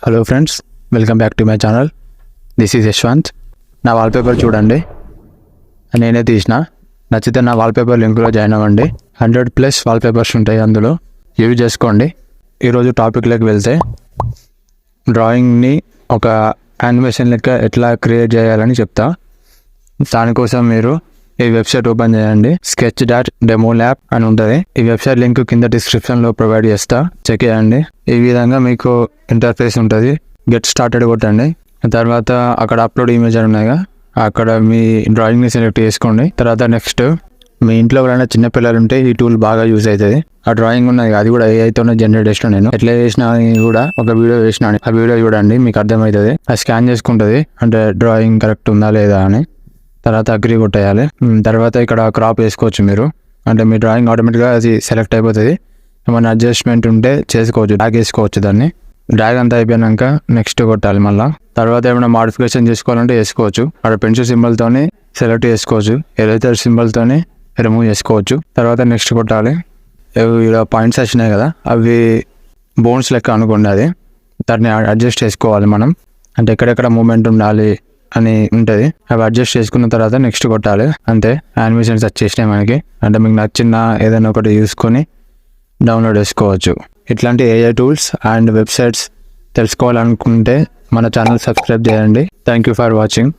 Hello friends, welcome back to my channel. This is Yashwant. నా wallpaper చూడండి, నేనే తీసిన. నచ్చితే నా వాల్పేపర్ లింక్లో జాయిన్ అవ్వండి. 100+ వాల్పేపర్స్ ఉంటాయి, అందులో యూజ్ చేసుకోండి. ఈరోజు టాపిక్లోకి వెళ్తే, డ్రాయింగ్ని ఒక యానిమేషన్ లెక్క ఎట్లా క్రియేట్ చేయాలని చెప్తా. దానికోసం మీరు ఈ వెబ్సైట్ ఓపెన్ చేయండి. sketch.demolab అని ఉంటుంది. ఈ వెబ్సైట్ లింక్ కింద డిస్క్రిప్షన్లో ప్రొవైడ్ చేస్తా, చెక్ చేయండి. ఈ విధంగా మీకు ఇంటర్ఫేస్ ఉంటుంది. గెట్ స్టార్టెడ్ కొట్టండి. తర్వాత అక్కడ అప్లోడ్ ఇమేజ్ అని ఉన్నాయిగా, అక్కడ మీ డ్రాయింగ్ని సెలెక్ట్ చేసుకోండి. తర్వాత నెక్స్ట్, మీ ఇంట్లో ఎవరైనా చిన్నపిల్లలు ఉంటే ఈ టూల్ బాగా యూజ్ అవుతుంది. ఆ డ్రాయింగ్ ఉన్నాయి, అది కూడా ఏఐతోనే జనరేట్ చేసిన. నేను ఎట్లా చేసినా కూడా ఒక వీడియో వేసిన, ఆ వీడియో చూడండి, మీకు అర్థమవుతుంది. అది స్కాన్ చేసుకుంటుంది అంటే డ్రాయింగ్ కరెక్ట్ ఉందా లేదా అని. తర్వాత అగ్రీ కొట్టేయాలి. తర్వాత ఇక్కడ క్రాప్ వేసుకోవచ్చు మీరు, అంటే మీ డ్రాయింగ్ ఆటోమేటిక్గా అది సెలెక్ట్ అయిపోతుంది. ఏమైనా అడ్జస్ట్మెంట్ ఉంటే చేసుకోవచ్చు, డ్రాగ్ వేసుకోవచ్చు. దాన్ని డ్రాగ్ అంతా అయిపోయాక నెక్స్ట్ కొట్టాలి మళ్ళీ. తర్వాత ఏమైనా మాడిఫికేషన్ చేసుకోవాలంటే వేసుకోవచ్చు. అక్కడ పెన్సిల్ సింబల్తోని సెలెక్ట్ చేసుకోవచ్చు, ఎరేజర్ సింబల్తోని రిమూవ్ చేసుకోవచ్చు. తర్వాత నెక్స్ట్ కొట్టాలి. ఇలా పాయింట్స్ వచ్చినాయి కదా, అవి బోన్స్ లెక్క అనుకోండి. అది దాన్ని అడ్జస్ట్ చేసుకోవాలి మనం, అంటే ఎక్కడెక్కడ మూమెంట్ ఉండాలి అని ఉంటుంది. అవి అడ్జస్ట్ చేసుకున్న తర్వాత నెక్స్ట్ కొట్టాలి. అంతే, యానిమేషన్స్ వచ్చేసినాయి మనకి. అంటే మీకు నచ్చిన ఏదైనా ఒకటి చూసుకొని డౌన్లోడ్ చేసుకోవచ్చు. ఇట్లాంటి ఏఐ టూల్స్ అండ్ వెబ్సైట్స్ తెలుసుకోవాలనుకుంటే మన ఛానల్ సబ్స్క్రైబ్ చేయండి. Thank you for watching.